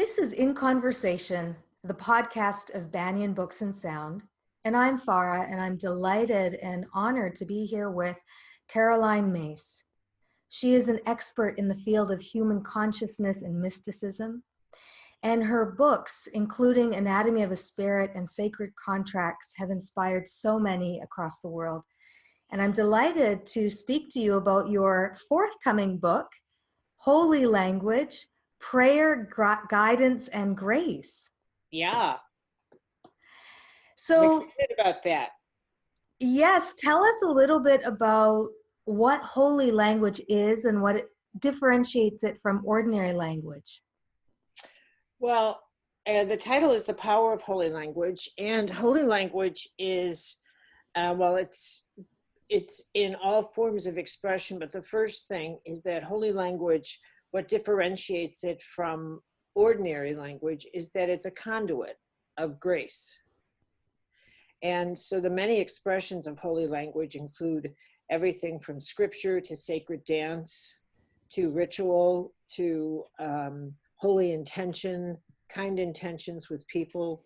This is In Conversation, the podcast of Banyen Books and Sound. And I'm Farah, and I'm delighted and honored to be here with Caroline Myss. She is an expert in the field of human consciousness and mysticism. And her books, including Anatomy of a Spirit and Sacred Contracts, have inspired so many across the world. And I'm delighted to speak to you about your forthcoming book, Holy Language, Prayer, Guidance, and Grace. Yeah. So, I'm excited about that. yes, tell us a little bit about what holy language is and what it differentiates it from ordinary language. Well, the title is The Power of Holy Language, and holy language is, it's in all forms of expression, but the first thing is that holy language, what differentiates it from ordinary language is that it's a conduit of grace. And so the many expressions of holy language include everything from scripture to sacred dance, to ritual, to holy intention, kind intentions with people.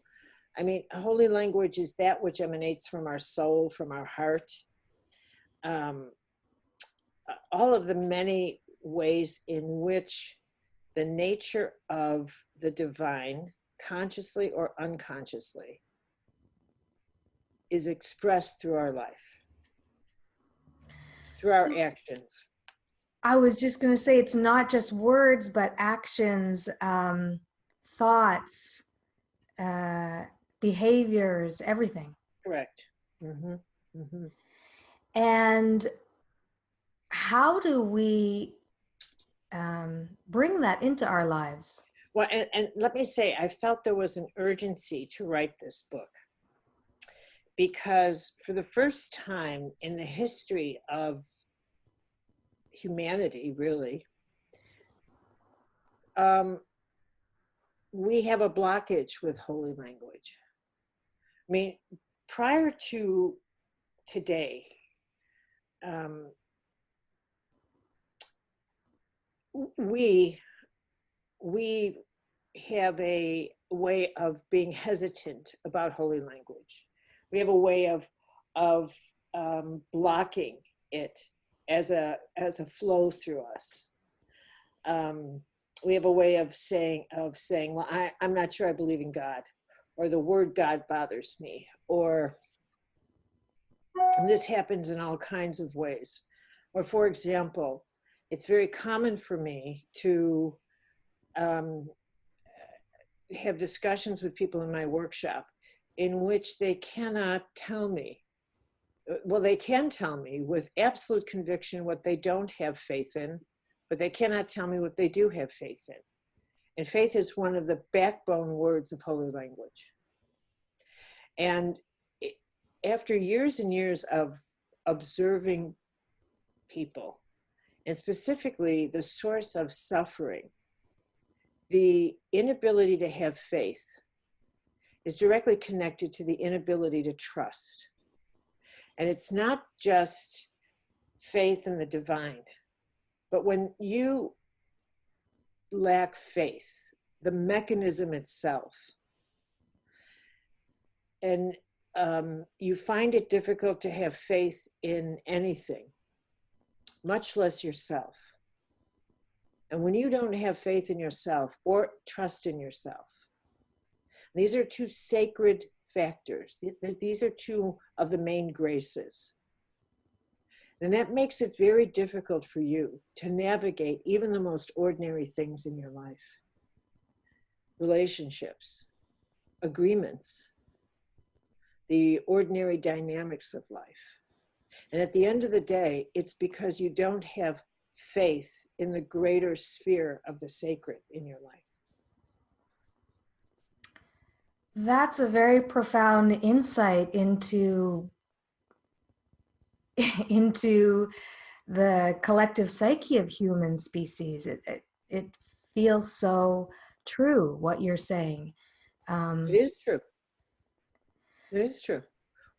I mean, holy language is that which emanates from our soul, from our heart. All of the many ways in which the nature of the divine, consciously or unconsciously, is expressed through our life, through our actions. I was just going to say, it's not just words, but actions, thoughts, behaviors, everything. Correct. Mm-hmm. Mm-hmm. And how do we bring that into our lives? Well, and let me say, I felt there was an urgency to write this book because for the first time in the history of humanity, really, we have a blockage with holy language. I mean, prior to today, we have a way of being hesitant about holy language. We have a way of blocking it as a flow through us. We have a way of saying, well, I'm not sure I believe in God, or the word God bothers me, or this happens in all kinds of ways. Or for example, it's very common for me to have discussions with people in my workshop in which they cannot tell me, well, they can tell me with absolute conviction what they don't have faith in, but they cannot tell me what they do have faith in. And faith is one of the backbone words of holy language. And after years and years of observing people, and specifically the source of suffering, the inability to have faith is directly connected to the inability to trust. And it's not just faith in the divine, but when you lack faith, the mechanism itself, and you find it difficult to have faith in anything, much less yourself. And when you don't have faith in yourself or trust in yourself, these are two sacred factors. These are two of the main graces. And that makes it very difficult for you to navigate even the most ordinary things in your life. Relationships, agreements, the ordinary dynamics of life. And at the end of the day, it's because you don't have faith in the greater sphere of the sacred in your life. That's a very profound insight into the collective psyche of human species. It feels so true, what you're saying. It is true. It is true.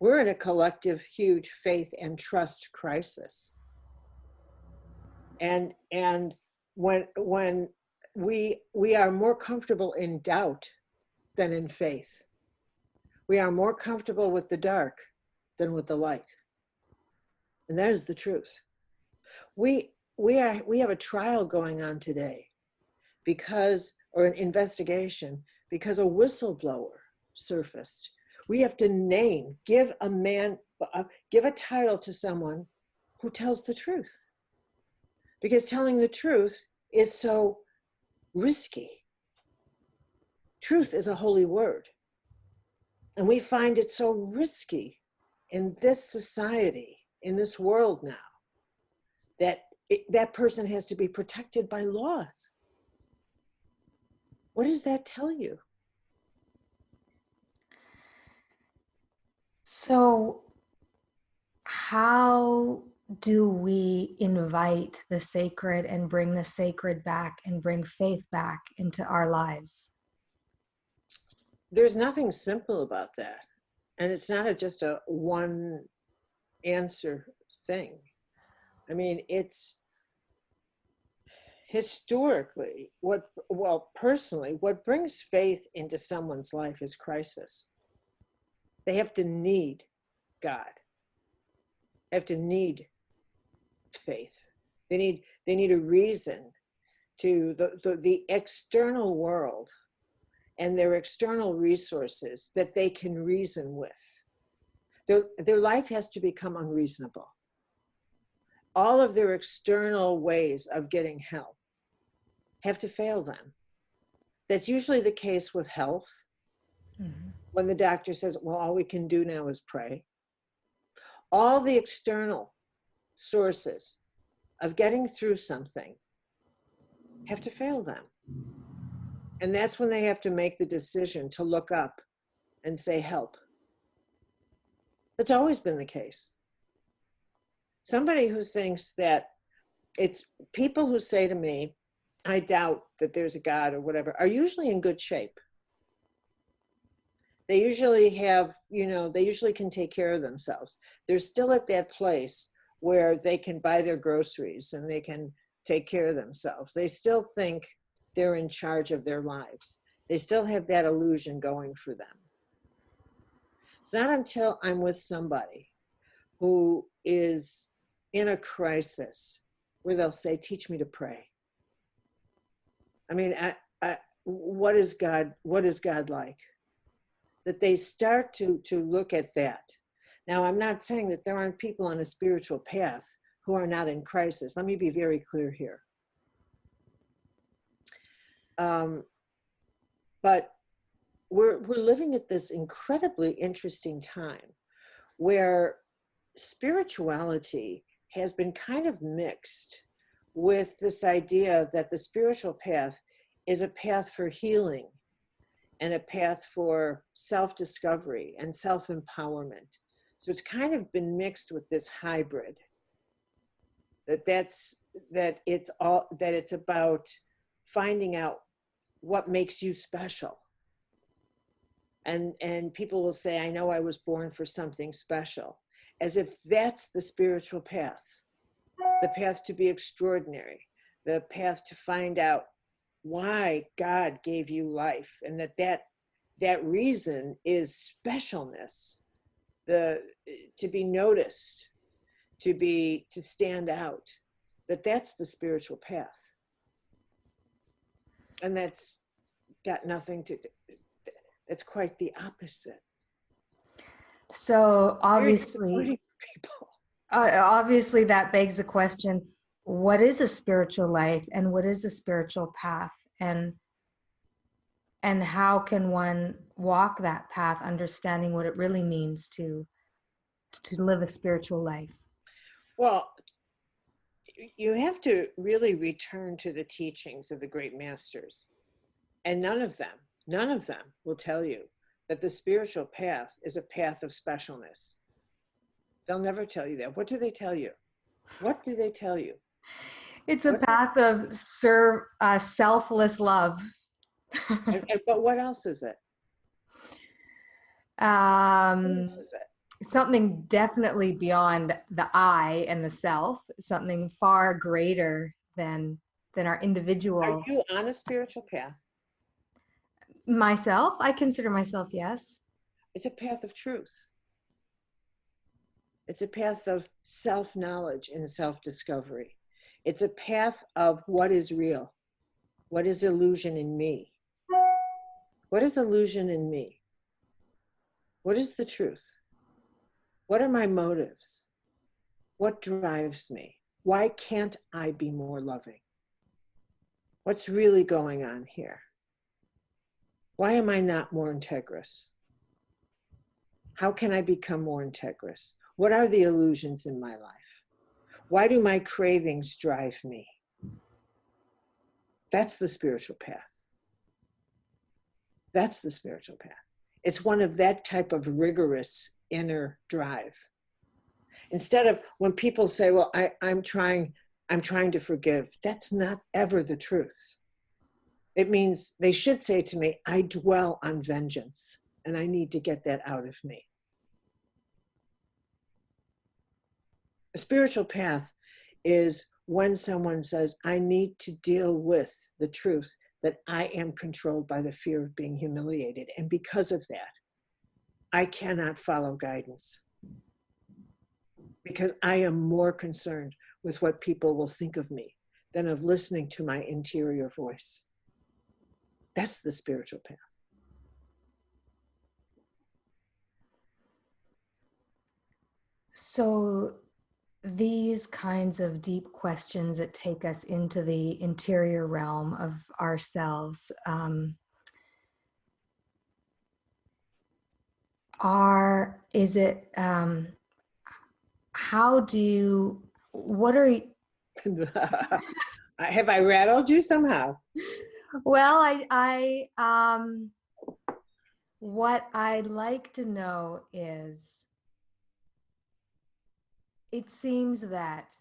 We're in a collective, huge faith and trust crisis. And when we are more comfortable in doubt than in faith. We are more comfortable with the dark than with the light. And that is the truth. We have a trial going on today or an investigation because a whistleblower surfaced. We have to give a title to someone who tells the truth. Because telling the truth is so risky. Truth is a holy word. And we find it so risky in this society, in this world now, that that person has to be protected by laws. What does that tell you? So, how do we invite the sacred and bring the sacred back and bring faith back into our lives? There's nothing simple about that. And it's not just a one answer thing. I mean, it's historically, personally, what brings faith into someone's life is crisis. They have to need God. They have to need faith. They need a reason to the external world and their external resources that they can reason with. Their life has to become unreasonable. All of their external ways of getting help have to fail them. That's usually the case with health. Mm-hmm. When the doctor says, well, all we can do now is pray. All the external sources of getting through something have to fail them. And that's when they have to make the decision to look up and say, help. That's always been the case. Somebody who thinks that it's people who say to me, I doubt that there's a God or whatever, are usually in good shape. They usually have, they usually can take care of themselves. They're still at that place where they can buy their groceries and they can take care of themselves. They still think they're in charge of their lives. They still have that illusion going for them. It's not until I'm with somebody who is in a crisis where they'll say, teach me to pray. I mean, what is God like? That they start to look at that. Now, I'm not saying that there aren't people on a spiritual path who are not in crisis. Let me be very clear here. But we're living at this incredibly interesting time where spirituality has been kind of mixed with this idea that the spiritual path is a path for healing and a path for self-discovery and self-empowerment. So it's kind of been mixed with this hybrid that it's about finding out what makes you special. And people will say, I know I was born for something special, as if that's the spiritual path, the path to be extraordinary, the path to find out why God gave you life, and that reason is specialness, to be noticed, to stand out, that's the spiritual path. And that's got nothing to do. It's quite the opposite. So obviously, obviously that begs the question, what is a spiritual life and what is a spiritual path? And how can one walk that path, understanding what it really means to live a spiritual life? Well, you have to really return to the teachings of the great masters. And none of them will tell you that the spiritual path is a path of specialness. They'll never tell you that. What do they tell you? What do they tell you? It's a path of selfless love. But what else is it? What else is it? Something definitely beyond the I and the self, something far greater than than our Are individual. you on a spiritual path? Myself, I consider myself, yes. It's a path of truth. It's a path of self-knowledge and self-discovery. It's a path of what is real. What is illusion in me? What is illusion in me? What is the truth? What are my motives? What drives me? Why can't I be more loving? What's really going on here? Why am I not more integrous? How can I become more integrous? What are the illusions in my life? Why do my cravings drive me? That's the spiritual path. That's the spiritual path. It's one of that type of rigorous inner drive. Instead of when people say, well, I'm trying to forgive, that's not ever the truth. It means they should say to me, I dwell on vengeance and I need to get that out of me. A spiritual path is when someone says, I need to deal with the truth that I am controlled by the fear of being humiliated. And because of that, I cannot follow guidance because I am more concerned with what people will think of me than of listening to my interior voice. That's the spiritual path. So these kinds of deep questions that take us into the interior realm of ourselves how do you, what are you, Have I rattled you somehow? well, what I'd like to know is, it seems that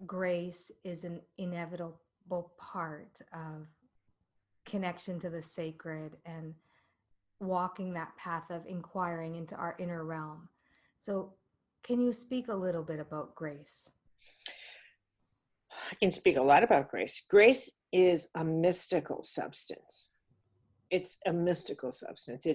grace is an inevitable part of connection to the sacred and walking that path of inquiring into our inner realm. So, can you speak a little bit about grace? I can speak a lot about grace. Grace is a mystical substance. It's a mystical substance.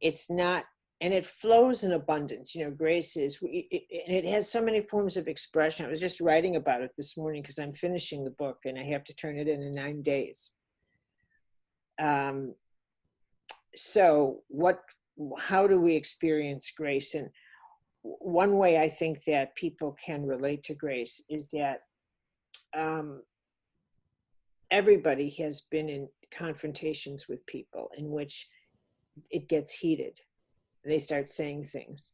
It's not, and it flows in abundance. You know, grace is, it has so many forms of expression. I was just writing about it this morning because I'm finishing the book and I have to turn it in 9 days. So how do we experience grace? And one way I think that people can relate to grace is that everybody has been in confrontations with people in which it gets heated and they start saying things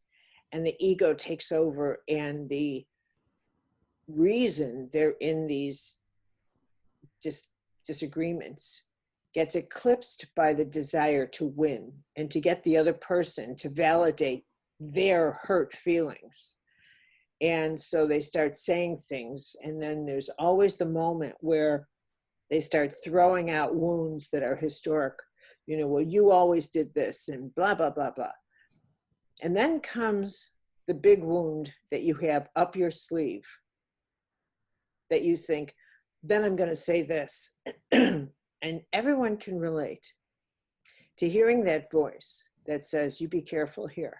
and the ego takes over, and the reason they're in these disagreements gets eclipsed by the desire to win and to get the other person to validate their hurt feelings. And so they start saying things, and then there's always the moment where they start throwing out wounds that are historic. You know, well, you always did this and blah, blah, blah, blah. And then comes the big wound that you have up your sleeve that you think, then I'm going to say this. And everyone can relate to hearing that voice that says, you be careful here.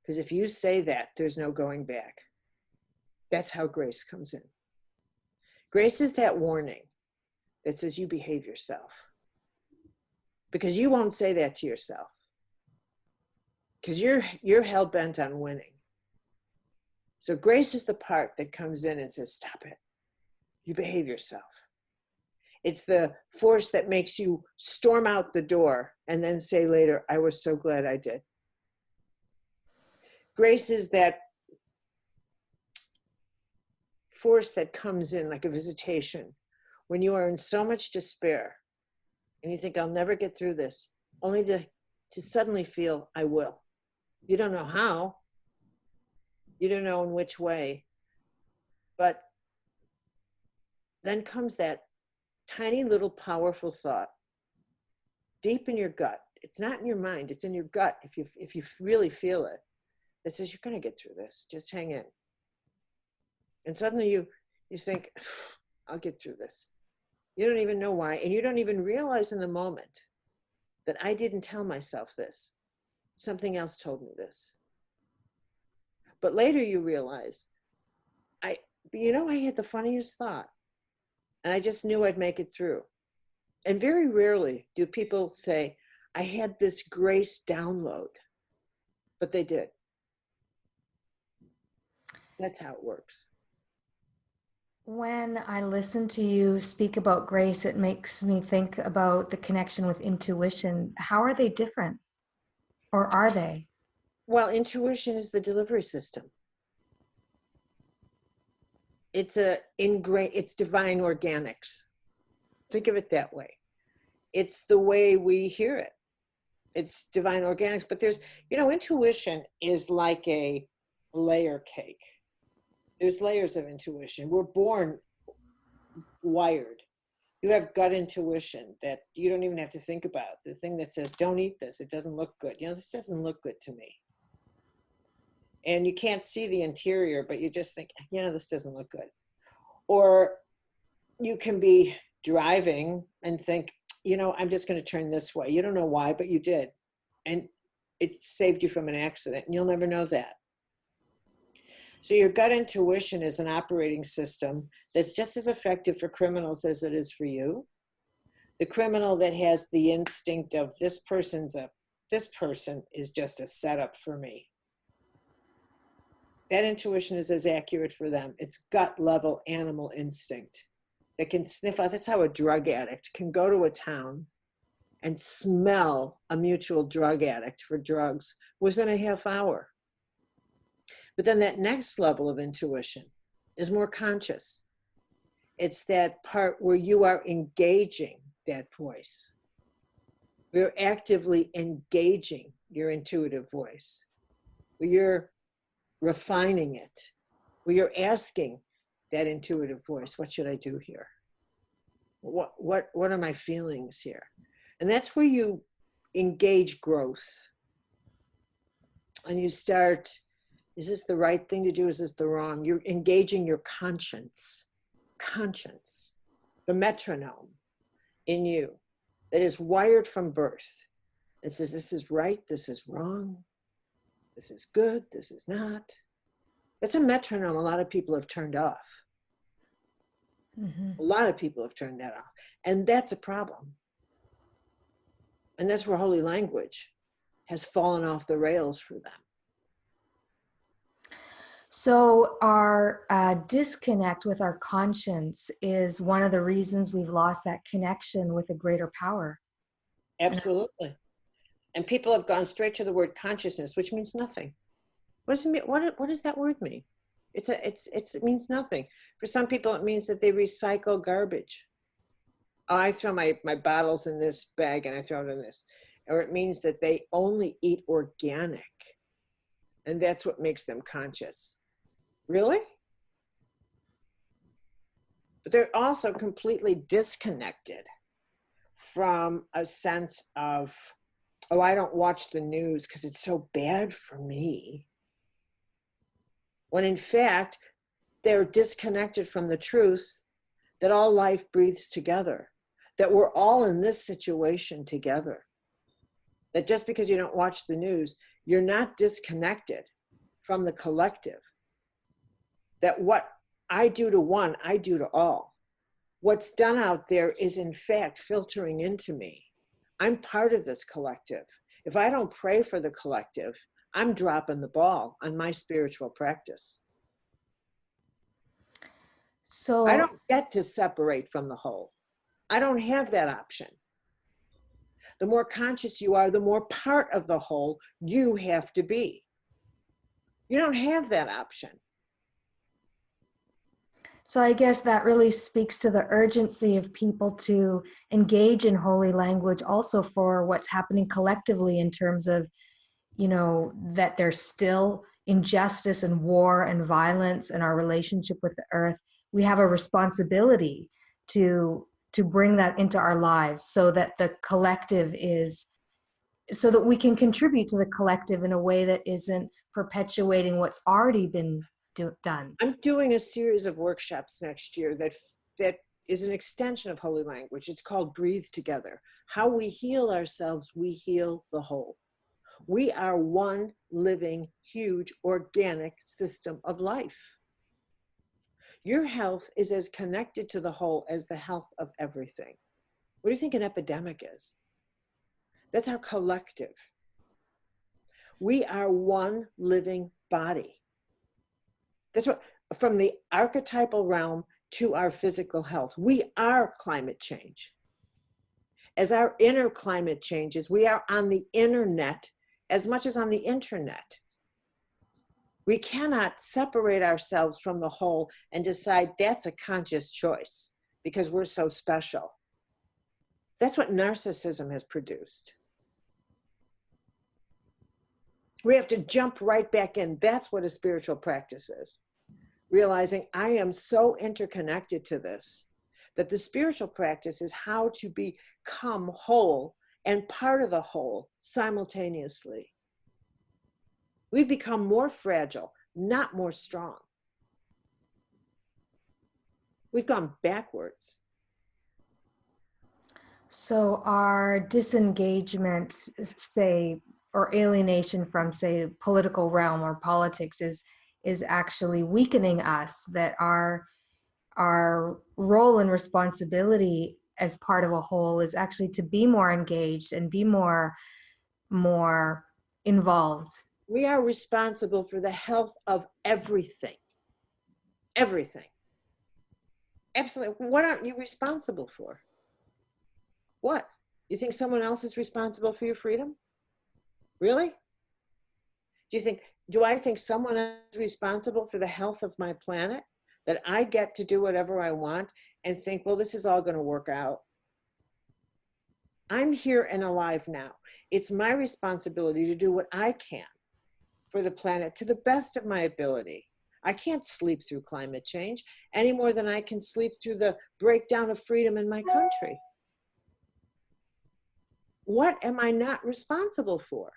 Because if you say that, there's no going back. That's how grace comes in. Grace is that warning that says, you behave yourself. Because you won't say that to yourself. Because you're hell-bent on winning. So grace is the part that comes in and says, stop it. You behave yourself. It's the force that makes you storm out the door and then say later, I was so glad I did. Grace is that force that comes in like a visitation when you are in so much despair and you think, I'll never get through this, only to suddenly feel, I will. You don't know how. You don't know in which way. But then comes that tiny little powerful thought deep in your gut. It's not in your mind, it's in your gut. If you really feel it, that says, you're going to get through this. Just hang in. And suddenly you think, I'll get through this. You don't even know why. And you don't even realize in the moment that I didn't tell myself this. Something else told me this. But later you realize, I had the funniest thought, and I just knew I'd make it through. And very rarely do people say, I had this grace download, but they did. That's how it works. When I listen to you speak about grace, it makes me think about the connection with intuition. How are they different? Or are they? Well, intuition is the delivery system. It's divine organics. Think of it that way. It's the way we hear it. It's divine organics. But there's, intuition is like a layer cake. There's layers of intuition. We're born wired. You have gut intuition that you don't even have to think about. The thing that says, don't eat this, it doesn't look good. This doesn't look good to me. And you can't see the interior, but you just think, this doesn't look good. Or you can be driving and think, I'm just going to turn this way. You don't know why, but you did. And it saved you from an accident. And you'll never know that. So your gut intuition is an operating system that's just as effective for criminals as it is for you. The criminal that has the instinct of this person is just a setup for me. That intuition is as accurate for them. It's gut level animal instinct that can sniff out. That's how a drug addict can go to a town and smell a mutual drug addict for drugs within a half hour. But then that next level of intuition is more conscious. It's that part where you are engaging that voice. You're actively engaging your intuitive voice. Where you're refining it. Where you're asking that intuitive voice, what should I do here? What are my feelings here? And that's where you engage growth. And you start, is this the right thing to do? Is this the wrong? You're engaging your conscience, the metronome in you that is wired from birth. It says, this is right, this is wrong, this is good, this is not. That's a metronome a lot of people have turned off. Mm-hmm. A lot of people have turned that off. And that's a problem. And that's where holy language has fallen off the rails for them. So our disconnect with our conscience is one of the reasons we've lost that connection with a greater power. Absolutely. And people have gone straight to the word consciousness, which means nothing. What does it mean? What does that word mean? It means nothing. For some people, it means that they recycle garbage. Oh, I throw my bottles in this bag and I throw it in this. Or it means that they only eat organic. And that's what makes them conscious. Really? But they're also completely disconnected from a sense of, oh, I don't watch the news because it's so bad for me. When in fact, they're disconnected from the truth that all life breathes together, that we're all in this situation together. That just because you don't watch the news, you're not disconnected from the collective. That what I do to one, I do to all. What's done out there is in fact filtering into me. I'm part of this collective. If I don't pray for the collective, I'm dropping the ball on my spiritual practice. So I don't get to separate from the whole. I don't have that option. The more conscious you are, the more part of the whole you have to be. You don't have that option. So I guess that really speaks to the urgency of people to engage in holy language also for what's happening collectively in terms of, that there's still injustice and war and violence in our relationship with the earth. We have a responsibility to bring that into our lives so that the collective so that we can contribute to the collective in a way that isn't perpetuating what's already been done. I'm doing a series of workshops next year that is an extension of holy language. It's called breathe together. How we heal ourselves, we heal the whole. We are one living, huge, organic system of life. Your health is as connected to the whole as the health of everything. What do you think an epidemic is? That's our collective. We are one living body. That's what, from the archetypal realm to our physical health, we are climate change. As our inner climate changes, we are on the internet as much as on the internet. We cannot separate ourselves from the whole and decide that's a conscious choice because we're so special. That's what narcissism has produced. We have to jump right back in. That's what a spiritual practice is. Realizing I am so interconnected to this, that the spiritual practice is how to become whole and part of the whole simultaneously. We become more fragile, not more strong. We've gone backwards. So our disengagement, say, or alienation from, say, political realm or politics is actually weakening us, that our role and responsibility as part of a whole is actually to be more engaged and be more involved. We are responsible for the health of everything. Everything. Absolutely. What aren't you responsible for? What? You think someone else is responsible for your freedom? Really? Do I think someone else is responsible for the health of my planet? That I get to do whatever I want and think, well, this is all going to work out. I'm here and alive now. It's my responsibility to do what I can for the planet to the best of my ability. I can't sleep through climate change any more than I can sleep through the breakdown of freedom in my country. What am I not responsible for?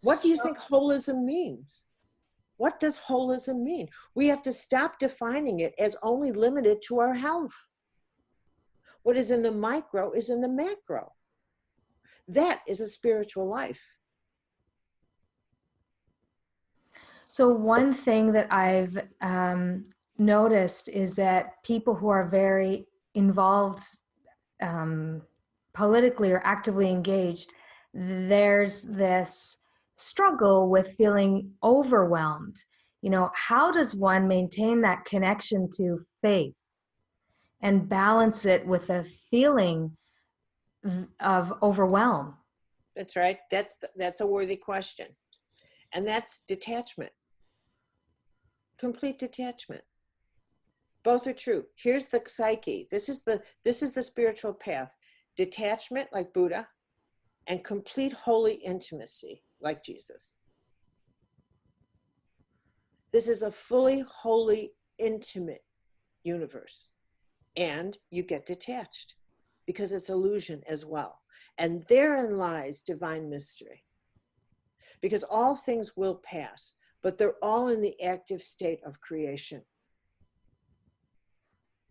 What do you think holism means? What does holism mean? We have to stop defining it as only limited to our health. What is in the micro is in the macro. That is a spiritual life. So one thing that I've noticed is that people who are very involved politically or actively engaged, there's this struggle with feeling overwhelmed. You know, how does one maintain that connection to faith and balance it with a feeling of overwhelm? That's right. That's a worthy question. And that's detachment. Complete detachment. Both are true. Here's the psyche. This is the spiritual path. Detachment, like Buddha, and complete holy intimacy, like Jesus. This is a fully holy, intimate universe. And you get detached because it's illusion as well. And therein lies divine mystery. Because all things will pass, but they're all in the active state of creation.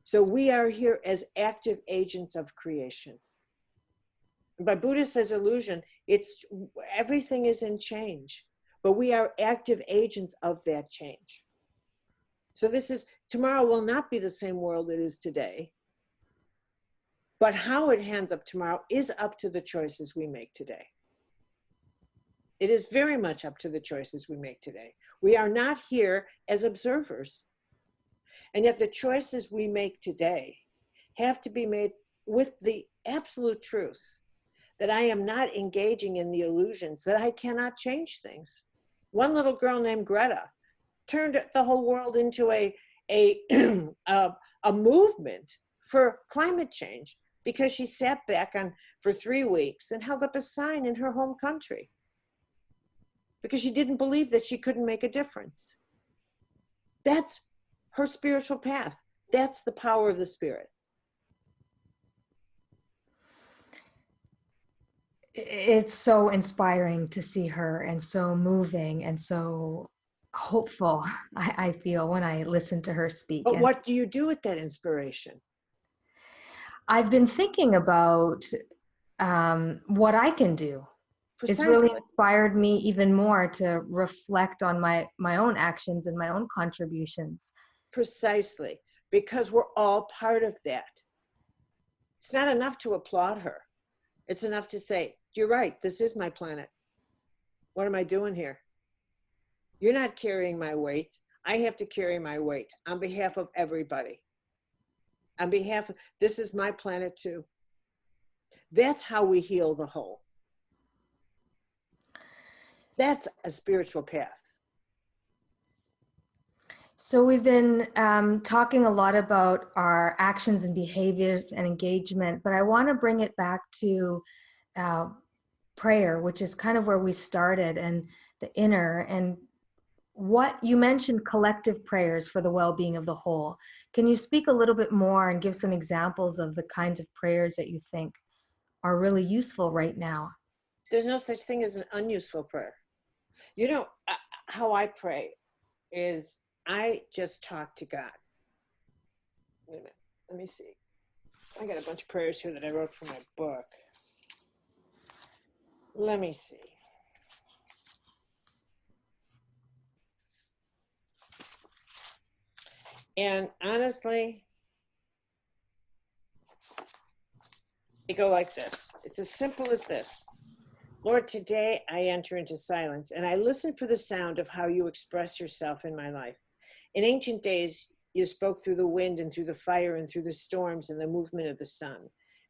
So we are here as active agents of creation. By Buddha says illusion, it's everything is in change, but we are active agents of that change. So tomorrow will not be the same world it is today, but how it ends up tomorrow is up to the choices we make today. It is very much up to the choices we make today. We are not here as observers. And yet the choices we make today have to be made with the absolute truth that I am not engaging in the illusions, that I cannot change things. One little girl named Greta turned the whole world into a movement for climate change because she sat back for 3 weeks and held up a sign in her home country because she didn't believe that she couldn't make a difference. That's her spiritual path. That's the power of the spirit. It's so inspiring to see her and so moving and so hopeful, I feel, when I listen to her speak. But And what do you do with that inspiration? I've been thinking about what I can do. It's really Precisely. inspired me even more to reflect on my own actions and my own contributions. Precisely. Because we're all part of that. It's not enough to applaud her. It's enough to say, you're right, this is my planet. What am I doing here? You're not carrying my weight. I have to carry my weight on behalf of everybody. On behalf of, this is my planet too. That's how we heal the whole. That's a spiritual path. So we've been talking a lot about our actions and behaviors and engagement, but I want to bring it back to uh, prayer, which is kind of where we started, and the inner. And what you mentioned, collective prayers for the well-being of the whole. Can you speak a little bit more and give some examples of the kinds of prayers that you think are really useful right now? There's no such thing as an unuseful prayer. You know, how I pray is I just talk to God. Wait a minute. Let me see. I got a bunch of prayers here that I wrote for my book. Let me see. And honestly, they go like this. It's as simple as this. Lord, today I enter into silence and I listen for the sound of how you express yourself in my life. In ancient days, you spoke through the wind and through the fire and through the storms and the movement of the sun.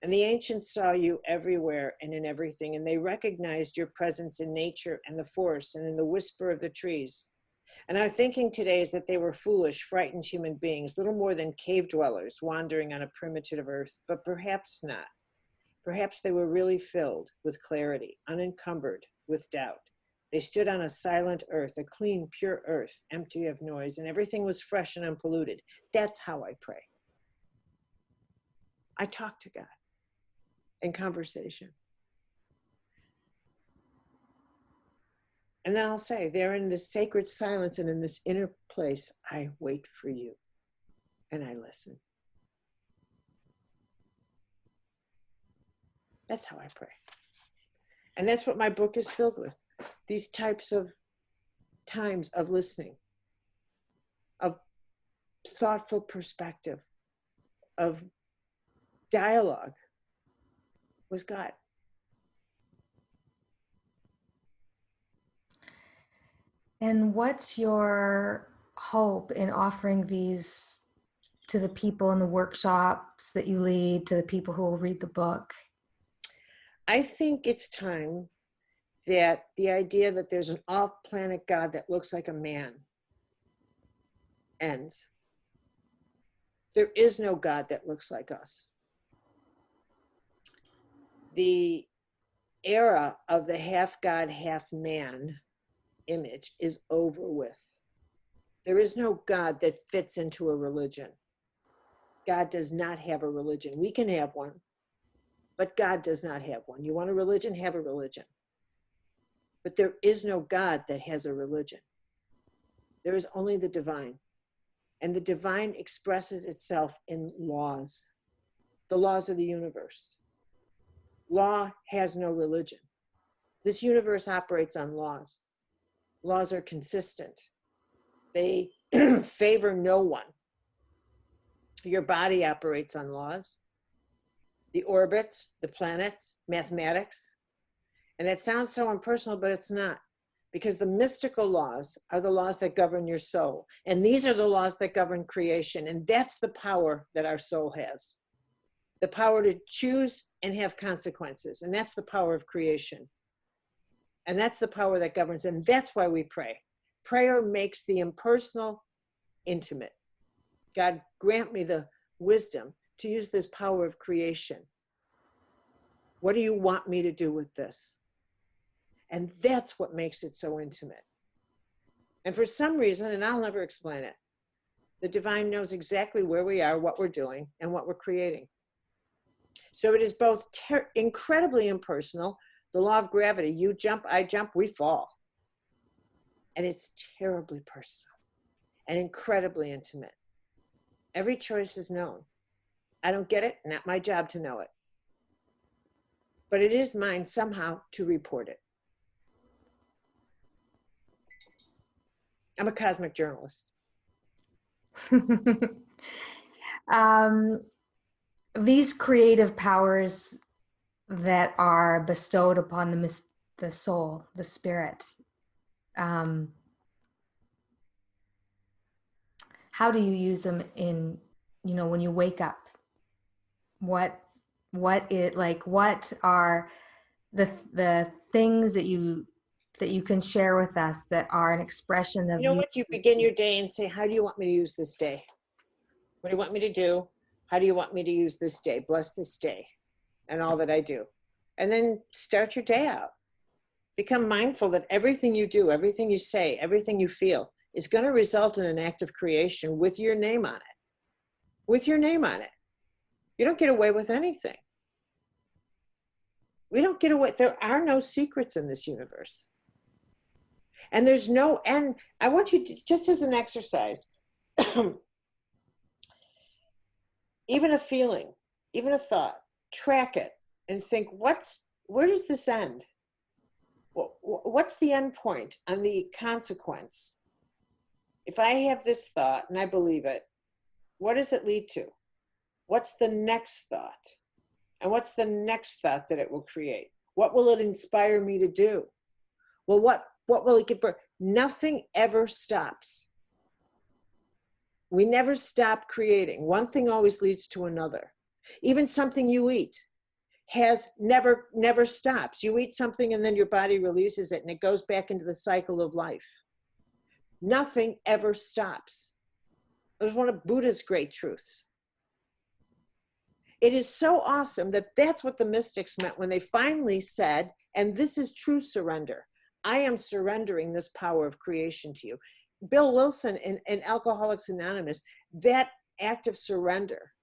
And the ancients saw you everywhere and in everything, and they recognized your presence in nature and the forest and in the whisper of the trees. And our thinking today is that they were foolish, frightened human beings, little more than cave dwellers wandering on a primitive earth, but perhaps not. Perhaps they were really filled with clarity, unencumbered with doubt. They stood on a silent earth, a clean, pure earth, empty of noise, and everything was fresh and unpolluted. That's how I pray. I talk to God in conversation. And then I'll say, there in this sacred silence and in this inner place, I wait for you and I listen. That's how I pray. And that's what my book is filled with. These types of times of listening, of thoughtful perspective, of dialogue with God. And what's your hope in offering these to the people in the workshops that you lead, to the people who will read the book? I think it's time that the idea that there's an off-planet God that looks like a man ends. There is no God that looks like us. The era of the half God, half man image is over with. There is no God that fits into a religion. God does not have a religion. We can have one, but God does not have one. You want a religion? Have a religion. But there is no God that has a religion. There is only the divine. And the divine expresses itself in laws, the laws of the universe. Law has no religion. This universe operates on laws. Laws are consistent. They favor no one. Your body operates on laws. The orbits, the planets, mathematics. And that sounds so impersonal, but it's not. Because the mystical laws are the laws that govern your soul. And these are the laws that govern creation. And that's the power that our soul has. The power to choose and have consequences. And that's the power of creation. And that's the power that governs. And that's why we pray. Prayer makes the impersonal intimate. God, grant me the wisdom to use this power of creation. What do you want me to do with this? And that's what makes it so intimate. And for some reason, and I'll never explain it, the divine knows exactly where we are, what we're doing, and what we're creating. So it is both incredibly impersonal. The law of gravity, you jump, I jump, we fall. And it's terribly personal and incredibly intimate. Every choice is known. I don't get it, not my job to know it. But it is mine somehow to report it. I'm a cosmic journalist. These creative powers that are bestowed upon the soul, the spirit, how do you use them in, when you wake up? What are the things that you can share with us that are an expression of You know what? You begin your day and say, how do you want me to use this day? What do you want me to do? How do you want me to use this day? Bless this day and all that I do. And then start your day out. Become mindful that everything you do, everything you say, everything you feel is going to result in an act of creation with your name on it. With your name on it. You don't get away with anything. We don't get away. There are no secrets in this universe. And there's no end. I want you to, just as an exercise, even a feeling, even a thought, track it and think, where does this end? What's the end point on the consequence? If I have this thought and I believe it, what does it lead to? What's the next thought? And what's the next thought that it will create? What will it inspire me to do? Well, what will it get? Nothing ever stops. We never stop creating. One thing always leads to another. Even something you eat never stops. You eat something and then your body releases it and it goes back into the cycle of life. Nothing ever stops. It was one of Buddha's great truths. It is so awesome that that's what the mystics meant when they finally said, and this is true surrender. I am surrendering this power of creation to you. Bill Wilson in Alcoholics Anonymous, that act of surrender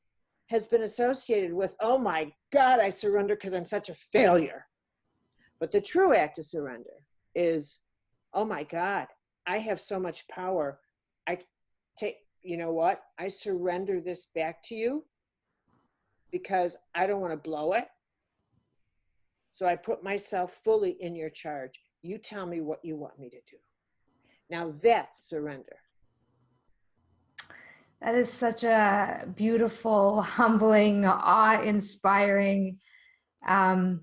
has been associated with, oh my God, I surrender because I'm such a failure. But the true act of surrender is, oh my God, I have so much power. You know what? I surrender this back to you because I don't want to blow it. So I put myself fully in your charge. You tell me what you want me to do. Now that's surrender. That is such a beautiful, humbling, awe-inspiring thing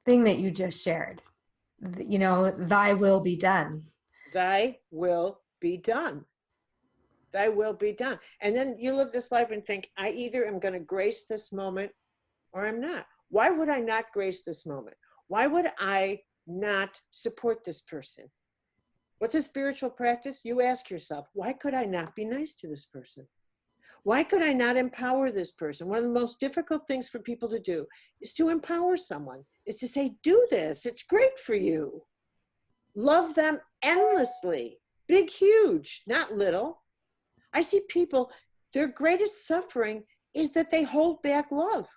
that you just shared. Thy will be done. Thy will be done. Thy will be done. And then you live this life and think, I either am going to grace this moment or I'm not. Why would I not grace this moment? Why would I not support this person? What's a spiritual practice? You ask yourself, why could I not be nice to this person? Why could I not empower this person? One of the most difficult things for people to do is to empower someone, is to say, do this. It's great for you. Love them endlessly. Big, huge, not little. I see people, their greatest suffering is that they hold back love.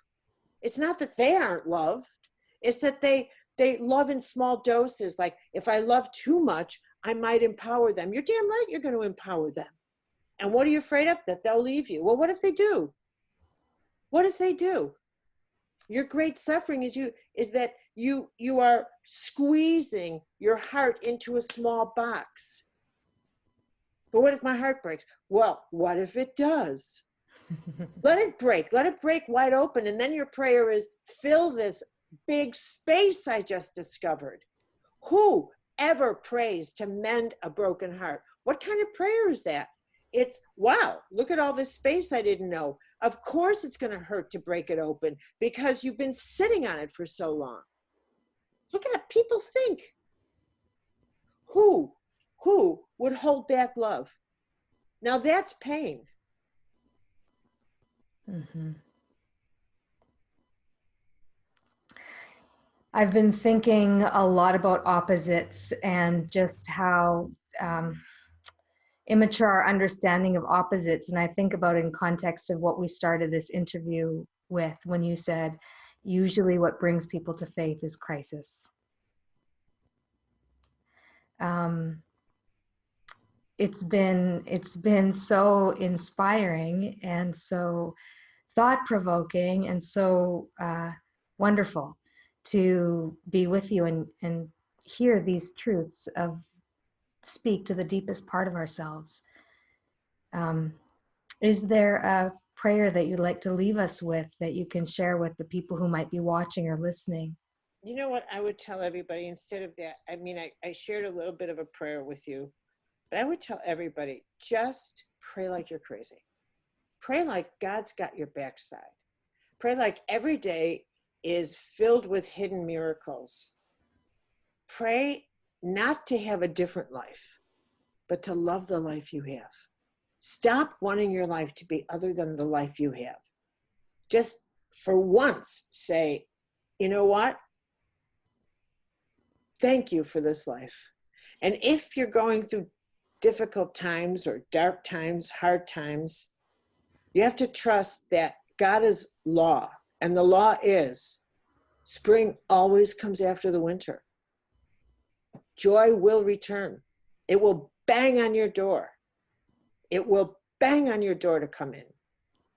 It's not that they aren't loved. It's that they love in small doses. Like if I love too much, I might empower them. You're damn right you're going to empower them. And what are you afraid of? That they'll leave you. Well, what if they do? What if they do? Your great suffering is that you are squeezing your heart into a small box. But what if my heart breaks? Well, what if it does? Let it break wide open. And then your prayer is, fill this big space I just discovered. Who ever prays to mend a broken heart? What kind of prayer is that? It's, wow, look at all this space I didn't know. Of course it's going to hurt to break it open because you've been sitting on it for so long. Look at what people think. Who would hold back love? Now that's pain. Mm-hmm. I've been thinking a lot about opposites and just how immature our understanding of opposites. And I think about in context of what we started this interview with when you said, usually what brings people to faith is crisis. It's been so inspiring and so thought-provoking and so wonderful to be with you and hear these truths of speak to the deepest part of ourselves. Um, is there a prayer that you'd like to leave us with that you can share with the people who might be watching or listening? You know what I would tell everybody instead of that? I mean, I shared a little bit of a prayer with you, but I would tell everybody, just pray like you're crazy. Pray like God's got your backside. Pray like every day is filled with hidden miracles. Pray not to have a different life, but to love the life you have. Stop wanting your life to be other than the life you have. Just for once say, you know what? Thank you for this life. And if you're going through difficult times or dark times, hard times, you have to trust that God is law. And the law is spring always comes after the winter. Joy will return. It will bang on your door. It will bang on your door to come in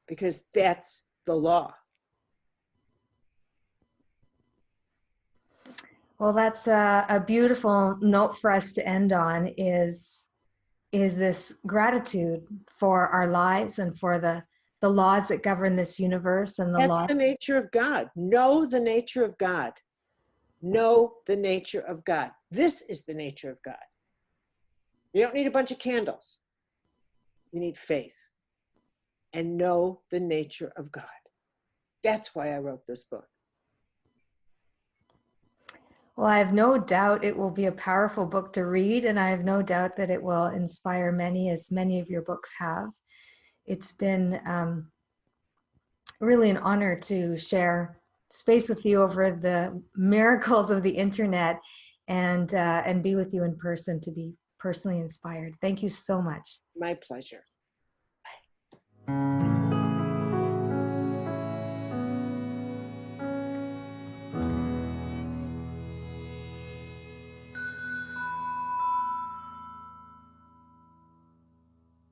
because that's the law. Well, that's a beautiful note for us to end on is this gratitude for our lives and for the laws that govern this universe and the That's laws. the nature of God. Know the nature of God. Know the nature of God. This is the nature of God. You don't need a bunch of candles. You need faith and know the nature of God. That's why I wrote this book. Well, I have no doubt it will be a powerful book to read, and I have no doubt that it will inspire many, as many of your books have. It's been really an honor to share space with you over the miracles of the internet and be with you in person to be personally inspired. Thank you so much. My pleasure. Bye.